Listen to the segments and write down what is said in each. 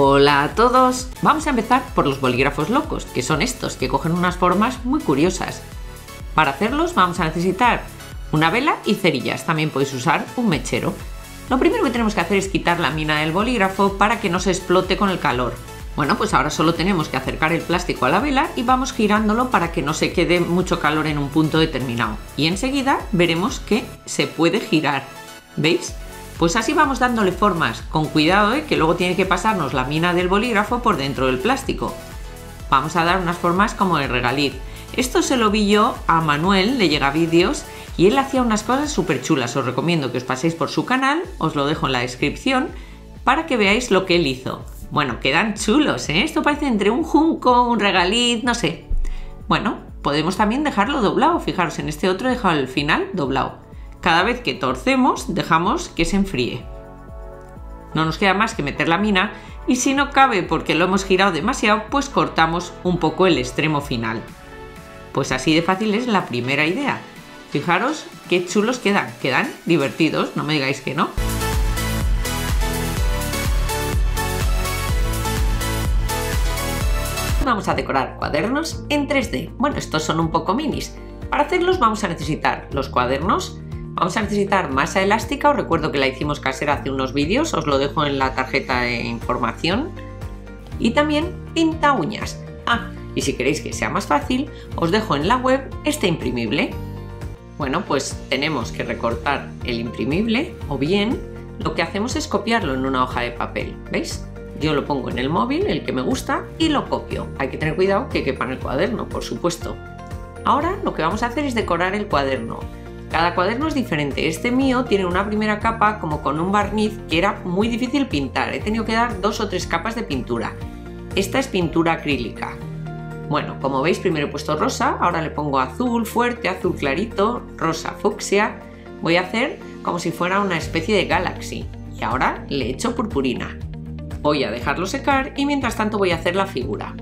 Hola a todos, vamos a empezar por los bolígrafos locos, que son estos, que cogen unas formas muy curiosas. Para hacerlos vamos a necesitar una vela y cerillas, también podéis usar un mechero. Lo primero que tenemos que hacer es quitar la mina del bolígrafo para que no se explote con el calor. Bueno, pues ahora solo tenemos que acercar el plástico a la vela y vamos girándolo para que no se quede mucho calor en un punto determinado. Y enseguida veremos que se puede girar, ¿veis? Pues así vamos dándole formas, con cuidado, que luego tiene que pasarnos la mina del bolígrafo por dentro del plástico. Vamos a dar unas formas como de regaliz. Esto se lo vi yo a Manuel de Llegavídeos y él hacía unas cosas súper chulas. Os recomiendo que os paséis por su canal, os lo dejo en la descripción para que veáis lo que él hizo. Bueno, quedan chulos, ¿eh? Esto parece entre un junco, un regaliz, no sé. Bueno, podemos también dejarlo doblado, fijaros, en este otro he dejado el final doblado. Cada vez que torcemos, dejamos que se enfríe. No nos queda más que meter la mina y si no cabe porque lo hemos girado demasiado, pues cortamos un poco el extremo final. Pues así de fácil es la primera idea. Fijaros qué chulos quedan divertidos, no me digáis que no. Vamos a decorar cuadernos en 3D. Bueno, estos son un poco minis. Para hacerlos vamos a necesitar los cuadernos. Vamos a necesitar masa elástica, os recuerdo que la hicimos casera hace unos vídeos, os lo dejo en la tarjeta de información. Y también pinta uñas. Y si queréis que sea más fácil, os dejo en la web este imprimible. Bueno, pues tenemos que recortar el imprimible o bien lo que hacemos es copiarlo en una hoja de papel, ¿veis? Yo lo pongo en el móvil, el que me gusta, y lo copio. Hay que tener cuidado que quepa en el cuaderno, por supuesto. Ahora lo que vamos a hacer es decorar el cuaderno. Cada cuaderno es diferente. Este mío tiene una primera capa como con un barniz que era muy difícil pintar. He tenido que dar 2 o 3 capas de pintura. Esta es pintura acrílica. Bueno, como veis primero he puesto rosa, ahora le pongo azul fuerte, azul clarito, rosa fucsia. Voy a hacer como si fuera una especie de galaxy. Y ahora le echo purpurina. Voy a dejarlo secar y mientras tanto voy a hacer la figura.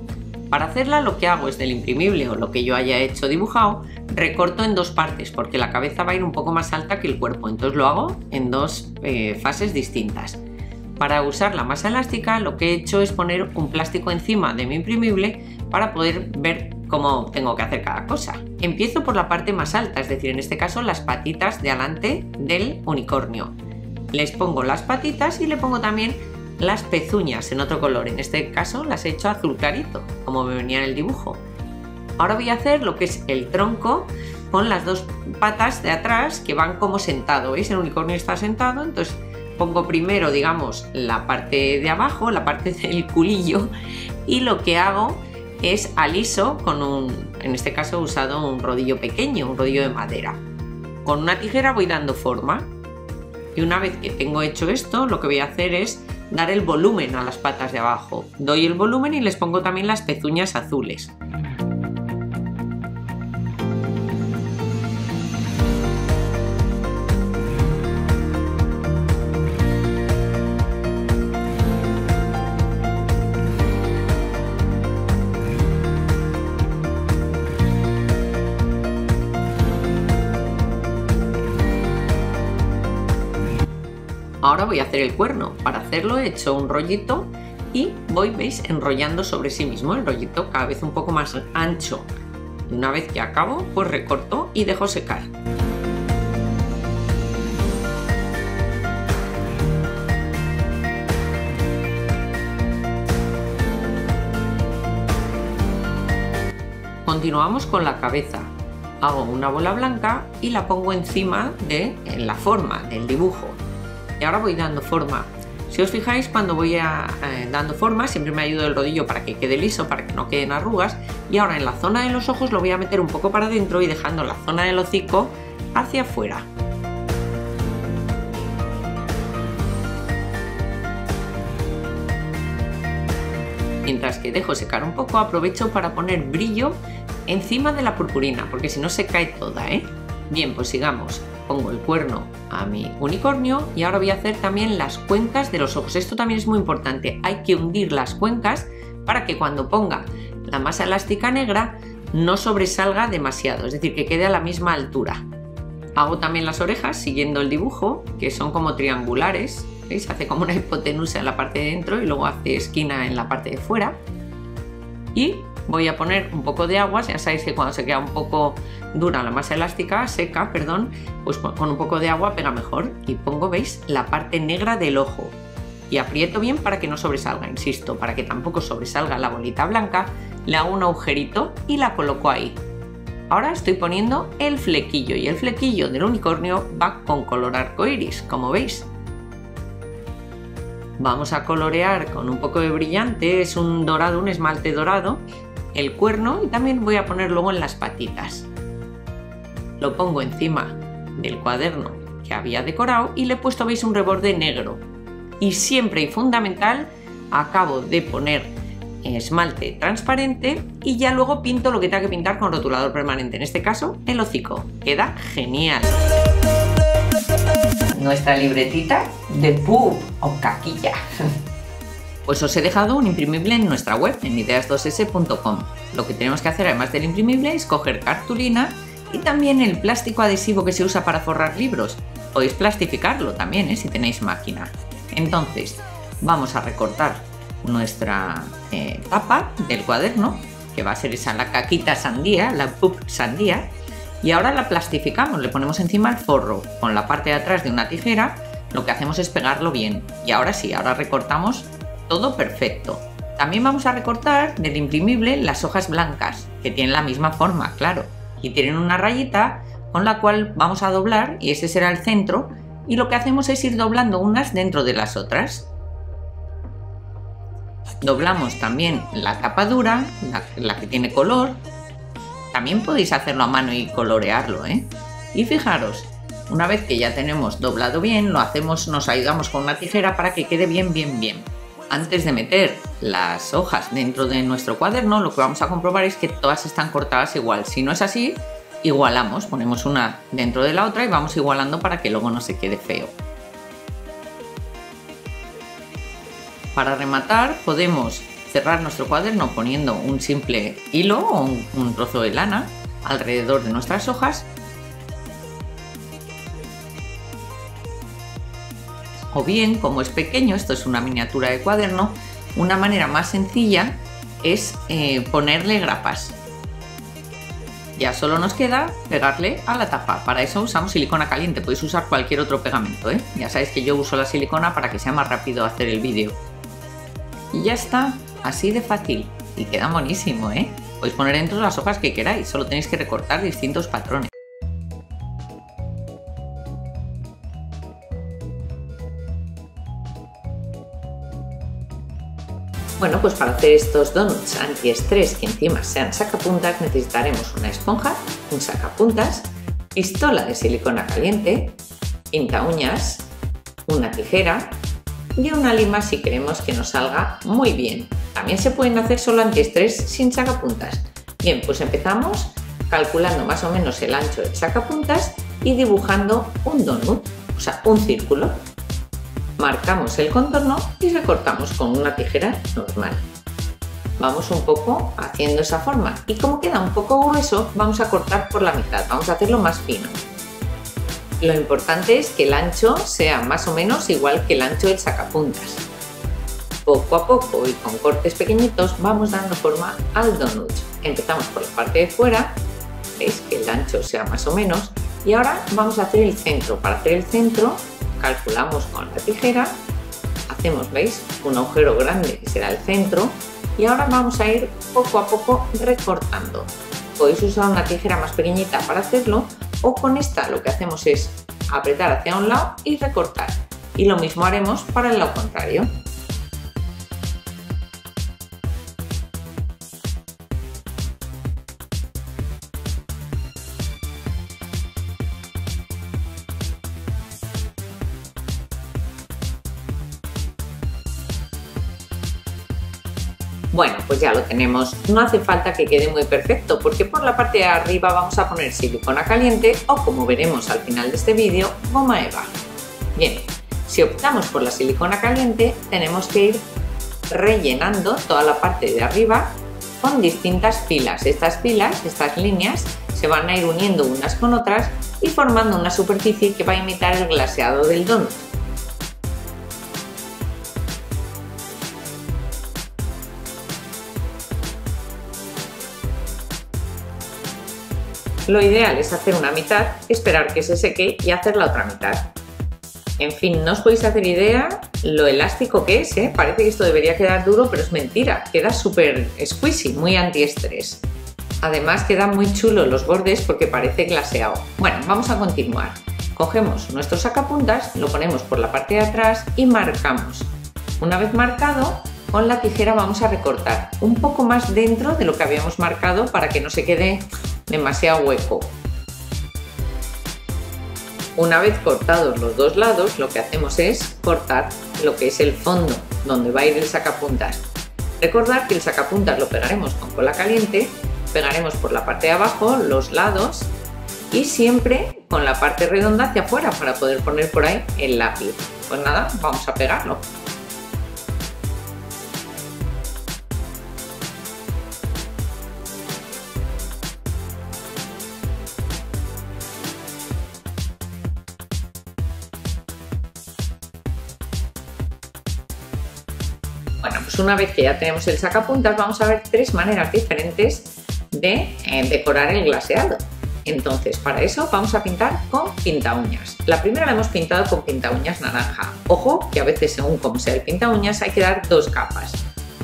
Para hacerla lo que hago es del imprimible o lo que yo haya hecho dibujado, recorto en 2 partes porque la cabeza va a ir un poco más alta que el cuerpo, entonces lo hago en 2 fases distintas. Para usar la masa elástica lo que he hecho es poner un plástico encima de mi imprimible para poder ver cómo tengo que hacer cada cosa. Empiezo por la parte más alta, es decir, en este caso las patitas de adelante del unicornio. Les pongo las patitas y le pongo también las pezuñas en otro color, en este caso las he hecho azul clarito, como me venía en el dibujo. Ahora voy a hacer lo que es el tronco con las 2 patas de atrás que van como sentado, ¿veis? El unicornio está sentado, entonces pongo primero, digamos, la parte de abajo, la parte del culillo, y lo que hago es aliso con en este caso he usado un rodillo pequeño, un rodillo de madera. Con una tijera voy dando forma y una vez que tengo hecho esto, lo que voy a hacer es dar el volumen a las patas de abajo. Doy el volumen y les pongo también las pezuñas azules. Ahora voy a hacer el cuerno. Para hacerlo he hecho un rollito y voy, veis, enrollando sobre sí mismo el rollito cada vez un poco más ancho. Y una vez que acabo, pues recorto y dejo secar. Continuamos con la cabeza. Hago una bola blanca y la pongo encima en la forma del dibujo. Y ahora voy dando forma. Si os fijáis, cuando voy dando forma, siempre me ayuda el rodillo para que quede liso, para que no queden arrugas. Y ahora en la zona de los ojos lo voy a meter un poco para adentro y dejando la zona del hocico hacia afuera. Mientras que dejo secar un poco, aprovecho para poner brillo encima de la purpurina, porque si no se cae toda, ¿eh? Bien, pues sigamos. Pongo el cuerno a mi unicornio y ahora voy a hacer también las cuencas de los ojos. Esto también es muy importante, hay que hundir las cuencas para que cuando ponga la masa elástica negra no sobresalga demasiado, es decir, que quede a la misma altura. Hago también las orejas siguiendo el dibujo, que son como triangulares, ¿Veis? Hace como una hipotenusa en la parte de dentro y luego hace esquina en la parte de fuera. Y voy a poner un poco de agua, ya sabéis que cuando se queda un poco dura la masa elástica, seca, perdón, pues con un poco de agua pega mejor. Y pongo, ¿veis? La parte negra del ojo. Y aprieto bien para que no sobresalga, insisto, para que tampoco sobresalga la bolita blanca, le hago un agujerito y la coloco ahí. Ahora estoy poniendo el flequillo y el flequillo del unicornio va con color arcoiris, como veis. Vamos a colorear con un poco de brillante, es un dorado, un esmalte dorado, el cuerno y también voy a poner luego en las patitas. Lo pongo encima del cuaderno que había decorado y le he puesto, veis, un reborde negro. Y siempre y fundamental, acabo de poner esmalte transparente y ya luego pinto lo que tenga que pintar con rotulador permanente, en este caso el hocico. Queda genial. Nuestra libretita de pup o caquilla. Pues os he dejado un imprimible en nuestra web, en ideas2s.com. Lo que tenemos que hacer, además del imprimible, es coger cartulina y también el plástico adhesivo que se usa para forrar libros. Podéis plastificarlo también, si tenéis máquina. Entonces, vamos a recortar nuestra tapa del cuaderno, que va a ser esa, la caquita sandía, la pup sandía. Y ahora la plastificamos, le ponemos encima el forro con la parte de atrás de una tijera, lo que hacemos es pegarlo bien. Y ahora sí, ahora recortamos todo perfecto. También vamos a recortar del imprimible las hojas blancas, que tienen la misma forma, claro, y tienen una rayita con la cual vamos a doblar y ese será el centro, y lo que hacemos es ir doblando unas dentro de las otras. Doblamos también la tapa dura, la que tiene color. También podéis hacerlo a mano y colorearlo, Y fijaros, una vez que ya tenemos doblado bien, lo hacemos, nos ayudamos con una tijera para que quede bien. Antes de meter las hojas dentro de nuestro cuaderno, lo que vamos a comprobar es que todas están cortadas igual. Si no es así, igualamos, ponemos una dentro de la otra y vamos igualando para que luego no se quede feo. Para rematar, podemos cerrar nuestro cuaderno poniendo un simple hilo o un trozo de lana alrededor de nuestras hojas, o bien, como es pequeño, esto es una miniatura de cuaderno, una manera más sencilla es ponerle grapas. Ya solo nos queda pegarle a la tapa. Para eso usamos silicona caliente, podéis usar cualquier otro pegamento, Ya sabéis que yo uso la silicona para que sea más rápido hacer el vídeo. Y ya está, así de fácil. Y queda buenísimo, Podéis poner dentro las hojas que queráis, solo tenéis que recortar distintos patrones. Bueno, pues para hacer estos donuts antiestrés que encima sean sacapuntas necesitaremos una esponja, un sacapuntas, pistola de silicona caliente, pinta uñas, una tijera y una lima si queremos que nos salga muy bien. También se pueden hacer solo antiestrés sin sacapuntas. Bien, pues empezamos calculando más o menos el ancho del sacapuntas y dibujando un donut, o sea, un círculo. Marcamos el contorno y recortamos con una tijera normal. Vamos un poco haciendo esa forma y como queda un poco grueso vamos a cortar por la mitad, vamos a hacerlo más fino. Lo importante es que el ancho sea más o menos igual que el ancho del sacapuntas. Poco a poco y con cortes pequeñitos vamos dando forma al donut. Empezamos por la parte de fuera, veis que el ancho sea más o menos, y ahora vamos a hacer el centro. Para hacer el centro calculamos con la tijera, hacemos, veis, un agujero grande que será el centro y ahora vamos a ir poco a poco recortando. Podéis usar una tijera más pequeñita para hacerlo o con esta lo que hacemos es apretar hacia un lado y recortar, y lo mismo haremos para el lado contrario. Bueno, pues ya lo tenemos. No hace falta que quede muy perfecto porque por la parte de arriba vamos a poner silicona caliente o, como veremos al final de este vídeo, goma eva. Bien, si optamos por la silicona caliente tenemos que ir rellenando toda la parte de arriba con distintas filas. Estas filas, estas líneas, se van a ir uniendo unas con otras y formando una superficie que va a imitar el glaseado del donut. Lo ideal es hacer una mitad, esperar que se seque y hacer la otra mitad. En fin, no os podéis hacer idea lo elástico que es, ¿eh? Parece que esto debería quedar duro, pero es mentira. Queda súper squishy, muy antiestrés. Además quedan muy chulos los bordes porque parece glaseado. Bueno, vamos a continuar. Cogemos nuestro sacapuntas, lo ponemos por la parte de atrás y marcamos. Una vez marcado, con la tijera vamos a recortar un poco más dentro de lo que habíamos marcado para que no se quede demasiado hueco. Una vez cortados los dos lados, lo que hacemos es cortar lo que es el fondo, donde va a ir el sacapuntas. Recordad que el sacapuntas lo pegaremos con cola caliente, pegaremos por la parte de abajo, los lados y siempre con la parte redonda hacia afuera para poder poner por ahí el lápiz. Pues nada, vamos a pegarlo. Bueno, pues una vez que ya tenemos el sacapuntas, vamos a ver tres maneras diferentes de decorar el glaseado. Entonces, para eso vamos a pintar con pinta uñas. La primera la hemos pintado con pinta uñas naranja. Ojo, que a veces según como sea el pinta uñas hay que dar dos capas.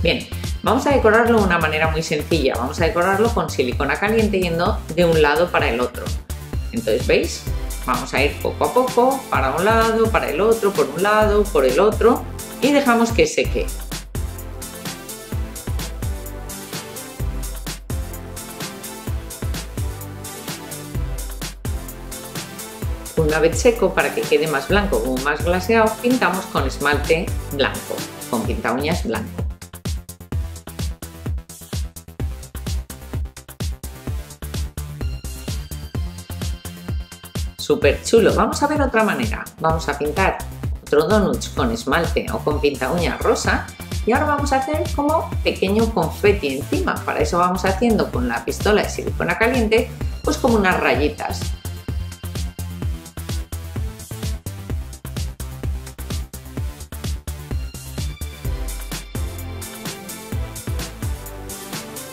Bien, vamos a decorarlo de una manera muy sencilla. Vamos a decorarlo con silicona caliente yendo de un lado para el otro. Entonces, ¿veis? Vamos a ir poco a poco, para un lado, para el otro, por un lado, por el otro y dejamos que seque. Una vez seco, para que quede más blanco o más glaseado, pintamos con esmalte blanco, con pinta uñas blanco. Súper chulo. Vamos a ver otra manera. Vamos a pintar otro donuts con esmalte o con pinta uñas rosa y ahora vamos a hacer como pequeño confeti encima. Para eso vamos haciendo con la pistola de silicona caliente pues como unas rayitas.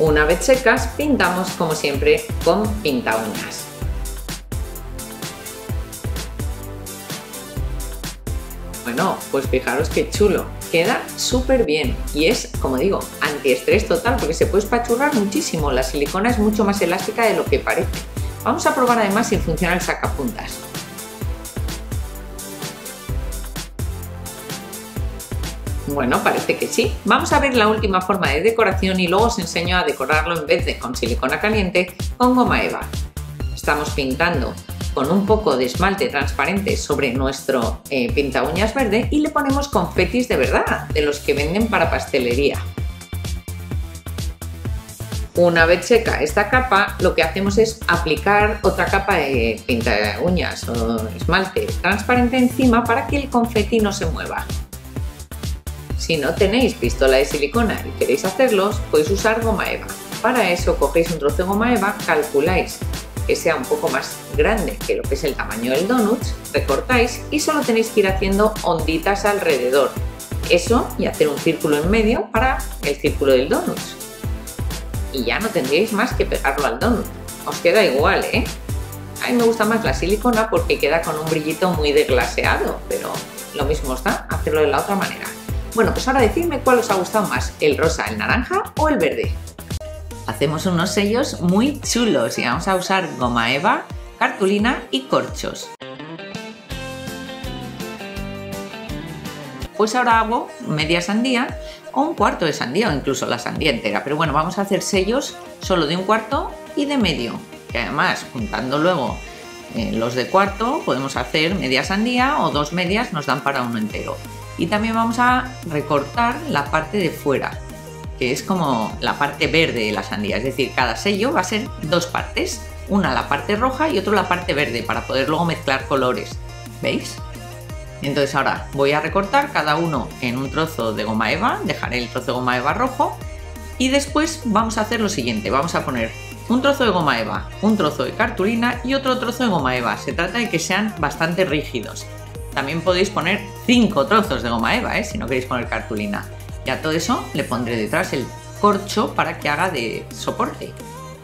Una vez secas, pintamos como siempre con pinta uñas. Bueno, pues fijaros qué chulo, queda súper bien y es, como digo, antiestrés total porque se puede espachurrar muchísimo, la silicona es mucho más elástica de lo que parece. Vamos a probar además si funciona el sacapuntas. Bueno, parece que sí. Vamos a ver la última forma de decoración y luego os enseño a decorarlo en vez de con silicona caliente, con goma eva. Estamos pintando con un poco de esmalte transparente sobre nuestro pinta uñas verde y le ponemos confetis de verdad, de los que venden para pastelería. Una vez seca esta capa, lo que hacemos es aplicar otra capa de pinta uñas o esmalte transparente encima para que el confeti no se mueva. Si no tenéis pistola de silicona y queréis hacerlos, podéis usar goma eva. Para eso cogéis un trozo de goma eva, calculáis que sea un poco más grande que lo que es el tamaño del donut, recortáis y solo tenéis que ir haciendo onditas alrededor. Eso y hacer un círculo en medio para el círculo del donut. Y ya no tendríais más que pegarlo al donut. Os queda igual, ¿eh? A mí me gusta más la silicona porque queda con un brillito muy deglaseado, pero lo mismo os da hacerlo de la otra manera. Bueno, pues ahora decidme cuál os ha gustado más, el rosa, el naranja o el verde. Hacemos unos sellos muy chulos y vamos a usar goma eva, cartulina y corchos. Pues ahora hago media sandía o un cuarto de sandía o incluso la sandía entera, pero bueno, vamos a hacer sellos solo de un cuarto y de medio, que además juntando luego los de cuarto podemos hacer media sandía o dos medias, nos dan para uno entero. Y también vamos a recortar la parte de fuera, que es como la parte verde de la sandía, es decir, cada sello va a ser dos partes, una la parte roja y otra la parte verde, para poder luego mezclar colores, ¿veis? Entonces ahora voy a recortar cada uno en un trozo de goma eva, dejaré el trozo de goma eva rojo y después vamos a hacer lo siguiente, vamos a poner un trozo de goma eva, un trozo de cartulina y otro trozo de goma eva, se trata de que sean bastante rígidos. También podéis poner 5 trozos de goma eva, si no queréis poner cartulina. Y a todo eso le pondré detrás el corcho para que haga de soporte.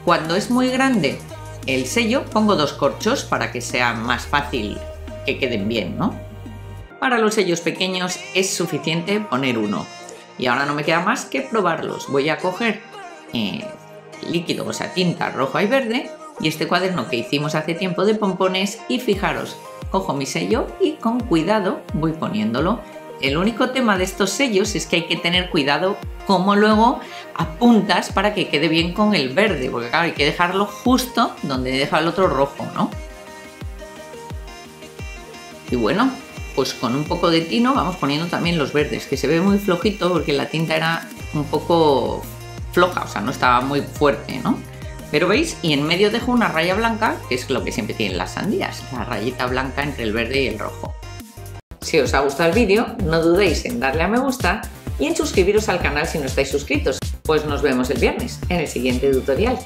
Cuando es muy grande el sello pongo 2 corchos para que sea más fácil que queden bien, ¿no? Para los sellos pequeños es suficiente poner 1. Y ahora no me queda más que probarlos. Voy a coger líquido, o sea, tinta roja y verde, y este cuaderno que hicimos hace tiempo de pompones, y fijaros, cojo mi sello y con cuidado voy poniéndolo. El único tema de estos sellos es que hay que tener cuidado cómo luego apuntas para que quede bien con el verde, porque claro, hay que dejarlo justo donde deja el otro rojo, ¿no? Y bueno, pues con un poco de tino vamos poniendo también los verdes, que se ve muy flojito porque la tinta era un poco floja, o sea, no estaba muy fuerte, ¿no? Pero veis, y en medio dejo una raya blanca, que es lo que siempre tienen las sandías, la rayita blanca entre el verde y el rojo. Si os ha gustado el vídeo, no dudéis en darle a me gusta y en suscribiros al canal si no estáis suscritos. Pues nos vemos el viernes en el siguiente tutorial.